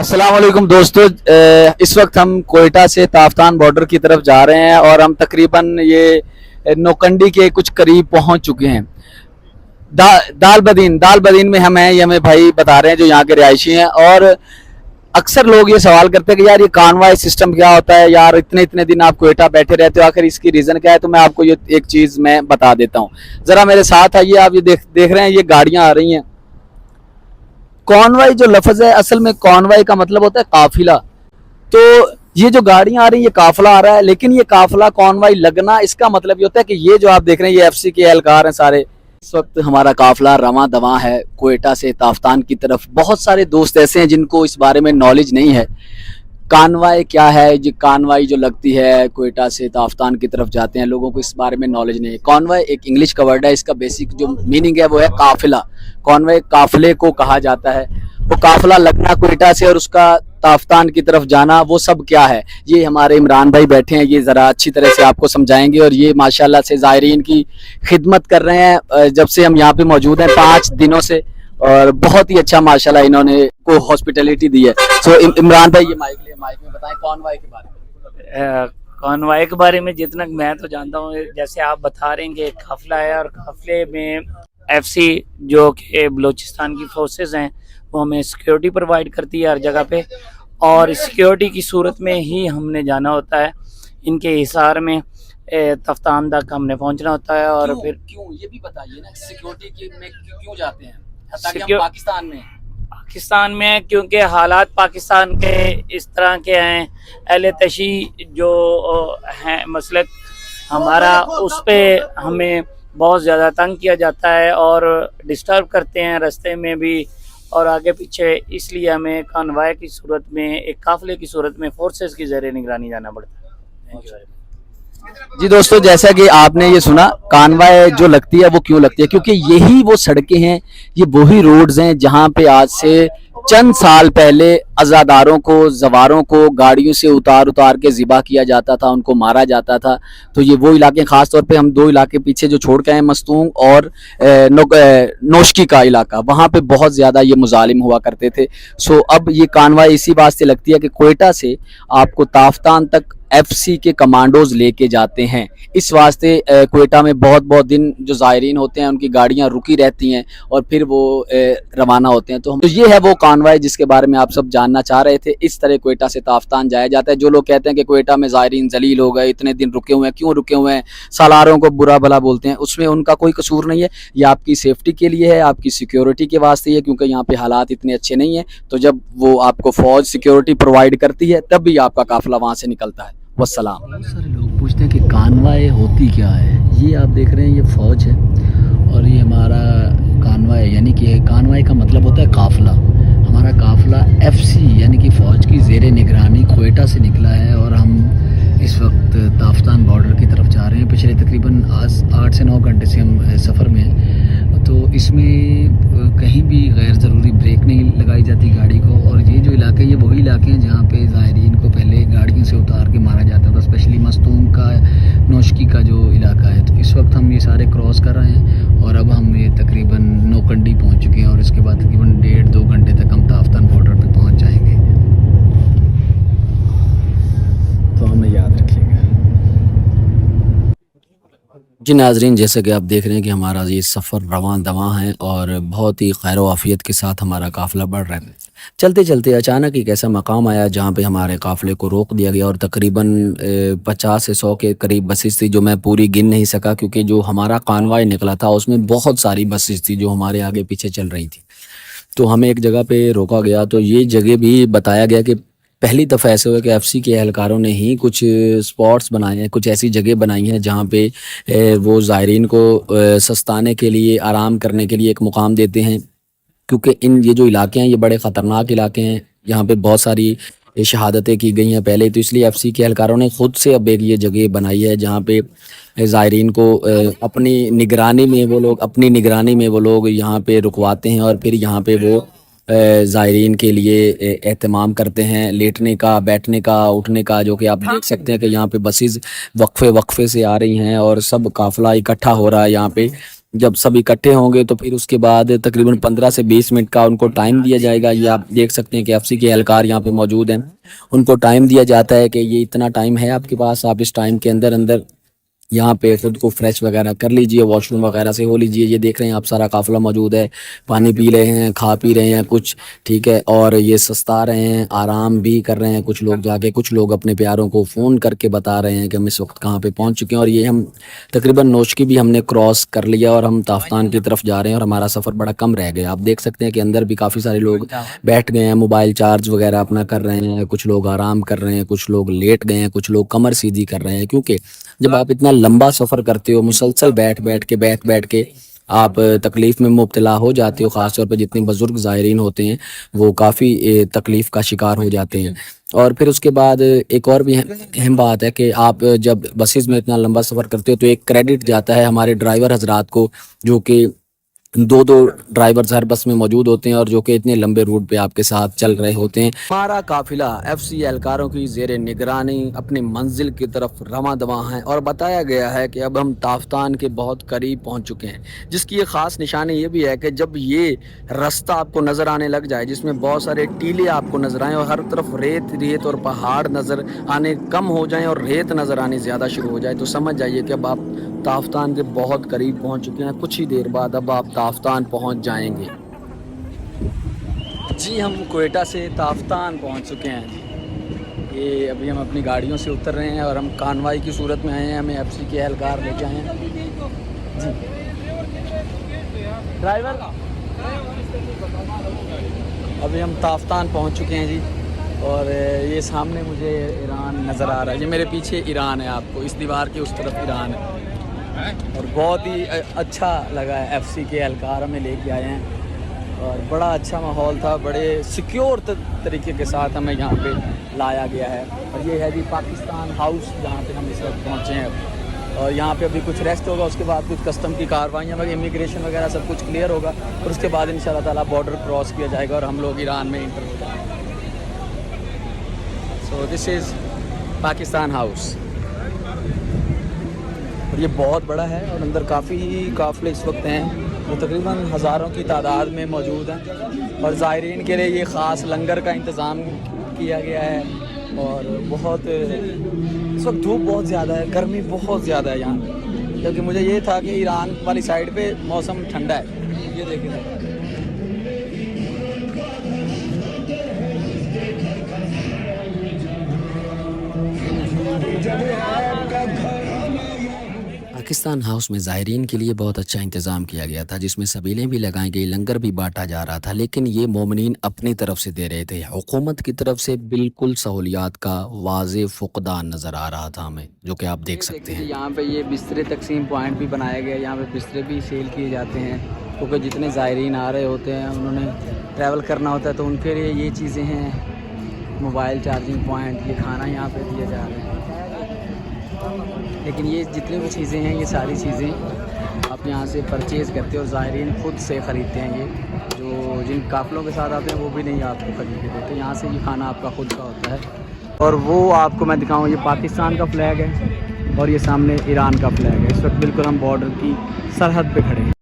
अस्सलाम वालेकुम दोस्तों, इस वक्त हम कोयटा से ताफ्तान बॉर्डर की तरफ जा रहे हैं और हम तकरीबन ये नौकंडी के कुछ करीब पहुंच चुके हैं। दाल बदीन में हम हैं, ये हमें भाई बता रहे हैं जो यहाँ के रिहायशी हैं। और अक्सर लोग ये सवाल करते हैं कि यार ये कानवाई सिस्टम क्या होता है, यार इतने इतने दिन आप कोयटा बैठे रहते हो, आखिर इसकी रीज़न क्या है। तो मैं आपको ये एक चीज़ मैं बता देता हूँ, ज़रा मेरे साथ आइए। आप ये देख रहे हैं, ये गाड़ियाँ आ रही हैं। कॉनवाई जो लफ्ज़ है, असल में कॉनवाई का मतलब होता है काफिला। तो ये जो गाड़ियां आ रही हैं, ये काफिला आ रहा है, लेकिन ये काफिला कॉनवाई लगना, इसका मतलब ये होता है कि ये जो आप देख रहे हैं, ये एफसी के एहलकार हैं सारे। इस वक्त हमारा काफिला रवां दवां है कोयटा से ताफ्तान की तरफ। बहुत सारे दोस्त ऐसे हैं जिनको इस बारे में नॉलेज नहीं है, कानवाई क्या है। जी कानवाई जो लगती है कोयटा से ताफ्तान की तरफ जाते हैं, लोगों को इस बारे में नॉलेज नहीं है। कॉनवाई एक इंग्लिश का वर्ड है, इसका बेसिक जो मीनिंग है वो है काफिला। कॉनवाई काफिले को कहा जाता है। वो काफिला लगना कोयटा से और उसका ताफ्तान की तरफ जाना, वो सब क्या है, ये हमारे इमरान भाई बैठे हैं, ये ज़रा अच्छी तरह से आपको समझाएंगे। और ये माशाल्लाह से ज़ायरीन की खिदमत कर रहे हैं जब से हम यहाँ पे मौजूद हैं, 5 दिनों से। और बहुत ही अच्छा माशाल्लाह इन्होंने को हॉस्पिटलिटी दी है। सो इमरान भाई, ये माइक में बताएं कॉनवाई के बारे में। कॉनवाई के बारे में जितना मैं तो जानता हूँ, जैसे आप बता रहे हैं कि काफिला है, और काफिले में एफसी जो कि बलूचिस्तान की फोर्सेस हैं, वो हमें सिक्योरिटी प्रोवाइड करती है हर जगह पे। और सिक्योरिटी की सूरत में ही हमने जाना होता है, इनके हिसार में तफ्तान तक हमने पहुंचना होता है। और फिर क्यों ये भी बताइए ना, सिक्योरिटी में क्यों जाते हैं, ताकि हम पाकिस्तान में क्योंकि हालात पाकिस्तान के इस तरह के हैं, अहले तशी जो हैं मसलक हमारा, उस पे हमें बहुत ज़्यादा तंग किया जाता है और डिस्टर्ब करते हैं रास्ते में भी और आगे पीछे। इसलिए हमें कानवाई की सूरत में, एक काफिले की सूरत में फोर्सेस की ज़रिए निगरानी जाना पड़ता है। Thank you. जी दोस्तों, जैसा कि आपने ये सुना, कानवाई जो लगती है वो क्यों लगती है, क्योंकि यही वो सड़कें हैं, ये वही रोड्स हैं जहां पे आज से चंद साल पहले अज़ादारों को, जवारों को गाड़ियों से उतार के ज़िबा किया जाता था, उनको मारा जाता था। तो ये वो इलाके, ख़ास तौर पे हम 2 इलाके पीछे जो छोड़ के आए, मस्तूंग और नोशकी का इलाका, वहाँ पे बहुत ज़्यादा ये मुजालिम हुआ करते थे। सो अब ये कानवाई इसी बात से लगती है कि कोयटा से आपको ताफ्तान तक एफसी के कमांडोज लेके जाते हैं। इस वास्ते कोयटा में बहुत दिन जो ज़ायरीन होते हैं उनकी गाड़ियां रुकी रहती हैं और फिर वो रवाना होते हैं। तो ये है वो कानवाई जिसके बारे में आप सब जानना चाह रहे थे। इस तरह कोयटा से ताफ्तान जाया जाता है। जो लोग कहते हैं कि कोयटा में ज़ायरीन जलील हो गए, इतने दिन रुके हुए हैं, क्यों रुके हुए हैं, सालारों को बुरा भला बोलते हैं, उसमें उनका कोई कसूर नहीं है। ये आपकी सेफ्टी के लिए है, आपकी सिक्योरिटी के वास्ते है, क्योंकि यहाँ पे हालात इतने अच्छे नहीं हैं। तो जब वो आपको फ़ौज सिक्योरिटी प्रोवाइड करती है, तब भी आपका काफिला वहाँ से निकलता है। वस्सलाम। बहुत सारे लोग पूछते हैं कि कानवाई होती क्या है। ये आप देख रहे हैं, ये फ़ौज है और ये हमारा कानवाई, यानी कि कानवाई का मतलब होता है काफ़िला। हमारा काफ़िला एफसी यानी कि फ़ौज की ज़ेरे निगरानी कोयटा से निकला है और हम इस वक्त ताफ्तान बॉर्डर की तरफ जा रहे हैं। पिछले तकरीबन 8 से 9 घंटे से हम सफ़र में हैं। तो इसमें कहीं भी गैर ज़रूरी ब्रेक नहीं लगाई जाती गाड़ी को। और ये जो इलाके, ये वही इलाके हैं जहाँ पे ज़ायरीन को पहले गाड़ियों से उतार के मारा जाता था, स्पेशली मस्तूम का, नौशकी का जो इलाका है। तो इस वक्त हम ये सारे क्रॉस कर रहे हैं और अब हम ये तकरीबन नौकंडी पहुँच चुके हैं और इसके बाद तकरीबन 1.5-2 घंटे तक हम ताफ्तान बॉर्डर पर पहुँच जाएंगे। तो हमें याद रखिएगा। जी नाजरीन, जैसे कि आप देख रहे हैं कि हमारा ये सफ़र रवां दवां है और बहुत ही खैर वाफियत के साथ हमारा काफ़िला बढ़ रहा है। चलते चलते अचानक एक ऐसा मकाम आया जहाँ पे हमारे काफ़िले को रोक दिया गया और तकरीबन 50 से 100 के करीब बसेस थी, जो मैं पूरी गिन नहीं सका क्योंकि जो हमारा कानवाई निकला था उसमें बहुत सारी बसेस थी जो हमारे आगे पीछे चल रही थी। तो हमें एक जगह पे रोका गया, तो ये जगह भी बताया गया कि पहली दफ़ा ऐसे हुआ कि एफसी के एहलकारों ने ही कुछ स्पॉट्स बनाए हैं, कुछ ऐसी जगह बनाई हैं जहाँ पे वो ज़ायरीन को सस्ताने के लिए, आराम करने के लिए एक मुकाम देते हैं। क्योंकि ये जो इलाके हैं ये बड़े ख़तरनाक इलाके हैं, यहाँ पे बहुत सारी शहादतें की गई हैं पहले। तो इसलिए एफसी के एहलकारों ने ख़ुद से अब एक ये जगह बनाई है जहाँ पे ज़ायरीन को अपनी निगरानी में वो लोग यहाँ पे रुकवाते हैं और फिर यहाँ पे वो ज़ायरीन के लिए एहतमाम करते हैं, लेटने का, बैठने का, उठने का। जो कि आप देख सकते हैं कि यहाँ पे बसेस वक्फे से आ रही हैं और सब काफ़िला इकट्ठा हो रहा है यहाँ पे। जब सब इकट्ठे होंगे तो फिर उसके बाद तकरीबन 15 से 20 मिनट का उनको टाइम दिया जाएगा। ये आप देख सकते हैं कि एफसी के एहलकार यहाँ पे मौजूद हैं, उनको टाइम दिया जाता है कि ये इतना टाइम है आपके पास, आप इस टाइम के अंदर अंदर यहाँ पे खुद को फ्रेश वगैरह कर लीजिए, वॉशरूम वगैरह से हो लीजिए। ये देख रहे हैं आप सारा काफ़िला मौजूद है, पानी पी रहे हैं, खा पी रहे हैं कुछ, ठीक है, और ये सस्ता रहे हैं, आराम भी कर रहे हैं कुछ लोग जाके, कुछ लोग अपने प्यारों को फ़ोन करके बता रहे हैं कि हम इस वक्त कहाँ पे पहुँच चुके हैं। और ये हम तकरीबन नोशकी भी हमने क्रॉस कर लिया और हम ताफ्तान की तरफ जा रहे हैं और हमारा सफ़र बड़ा कम रह गया। आप देख सकते हैं कि अंदर भी काफ़ी सारे लोग बैठ गए हैं, मोबाइल चार्ज वगैरह अपना कर रहे हैं, कुछ लोग आराम कर रहे हैं, कुछ लोग लेट गए हैं, कुछ लोग कमर सीधी कर रहे हैं। क्योंकि जब आप इतना लंबा सफ़र करते हो, मुसलसल बैठ बैठ के आप तकलीफ़ में मुब्तला हो जाते हो। ख़ास तौर पर जितने बुज़ुर्ग ज़ायरीन होते हैं वो काफ़ी तकलीफ़ का शिकार हो जाते हैं। और फिर उसके बाद एक और भी अहम बात है कि आप जब बसेस में इतना लंबा सफ़र करते हो तो एक क्रेडिट जाता है हमारे ड्राइवर हजरात को, जो कि दो ड्राइवर्स हर बस में मौजूद होते हैं और जो कि इतने लंबे रूट पे आपके साथ चल रहे होते हैं। हमारा काफिला एफसी एहलकारों की ज़ेरे निगरानी अपनी मंजिल की तरफ रवां दवा है और बताया गया है कि अब हम ताफ्तान के बहुत करीब पहुंच चुके हैं, जिसकी एक ख़ास निशानी ये भी है कि जब ये रास्ता आपको नज़र आने लग जाए, जिसमें बहुत सारे टीले आपको नज़र आएँ और हर तरफ रेत और पहाड़ नज़र आने कम हो जाएँ और रेत नज़र आनी ज़्यादा शुरू हो जाए, तो समझ जाइए कि अब आप ताफ्तान के बहुत करीब पहुंच चुके हैं। कुछ ही देर बाद अब आप ताफ्तान पहुंच जाएंगे। जी हम क्वेटा से ताफ्तान पहुंच चुके हैं। ये अभी हम अपनी गाड़ियों से उतर रहे हैं और हम कानवाई की सूरत में आए हैं, हमें एफसी के एहलकार लेके आए हैं। जी ड्राइवर, अभी हम ताफ्तान पहुंच चुके हैं जी। और ये सामने मुझे ईरान नज़र आ रहा है, ये मेरे पीछे ईरान है, आपको इस दीवार के उस तरफ ईरान है। और बहुत ही अच्छा लगा है, एफसी के एहलकार हमें लेके आए हैं और बड़ा अच्छा माहौल था, बड़े सिक्योर तरीके के साथ हमें यहाँ पे लाया गया है। और ये है जी पाकिस्तान हाउस, जहाँ पे हम इस वक्त पहुँचे हैं। और यहाँ पे अभी कुछ रेस्ट होगा, उसके बाद कुछ कस्टम की कार्रवाइयाँ वगैरह, इमिग्रेशन वगैरह सब कुछ क्लियर होगा और उसके बाद इंशाल्लाह ताला बॉर्डर क्रॉस किया जाएगा और हम लोग ईरान में इंटर हो जाएंगे। So this is Pakistan house और ये बहुत बड़ा है और अंदर काफ़ी काफ़िले इस वक्त हैं, वो तकरीबन हज़ारों की तादाद में मौजूद हैं। और ज़ायरीन के लिए ये ख़ास लंगर का इंतज़ाम किया गया है। और बहुत इस वक्त धूप बहुत ज़्यादा है, गर्मी बहुत ज़्यादा है यहाँ, क्योंकि मुझे ये था कि ईरान वाली साइड पे मौसम ठंडा है। ये देखें पाकिस्तान हाउस में ज़ायरीन के लिए बहुत अच्छा इंतज़ाम किया गया था, जिसमें सबीलें भी लगाई गई, लंगर भी बांटा जा रहा था। लेकिन ये मोमिनीन अपनी तरफ से दे रहे थे, हुकूमत की तरफ से बिल्कुल सहूलियात का वाज़े फुक़दान नज़र आ रहा था हमें, जो कि आप देख सकते हैं। यहाँ पे ये बिस्तरे तकसीम पॉइंट भी बनाया गया, यहाँ पे बिस्तरे भी सेल किए जाते हैं, क्योंकि जितने ज़ायरीन आ रहे होते हैं उन्होंने ट्रैवल करना होता है, तो उनके लिए ये चीज़ें हैं, मोबाइल चार्जिंग पॉइंट, ये खाना यहाँ पर दिए जा रहे हैं। लेकिन ये जितनी भी चीज़ें हैं, ये सारी चीज़ें आप यहाँ से परचेज़ करते हो, ज़ायरीन खुद से ख़रीदते हैं। ये जो जिन काफ़िलों के साथ आते हैं वो भी नहीं आपको खरीद के देते, यहाँ से ये खाना आपका खुद का होता है। और वो आपको मैं दिखाऊँ, ये पाकिस्तान का फ्लैग है और ये सामने ईरान का फ्लैग है। इस वक्त बिल्कुल हम बॉर्डर की सरहद पे खड़े हैं।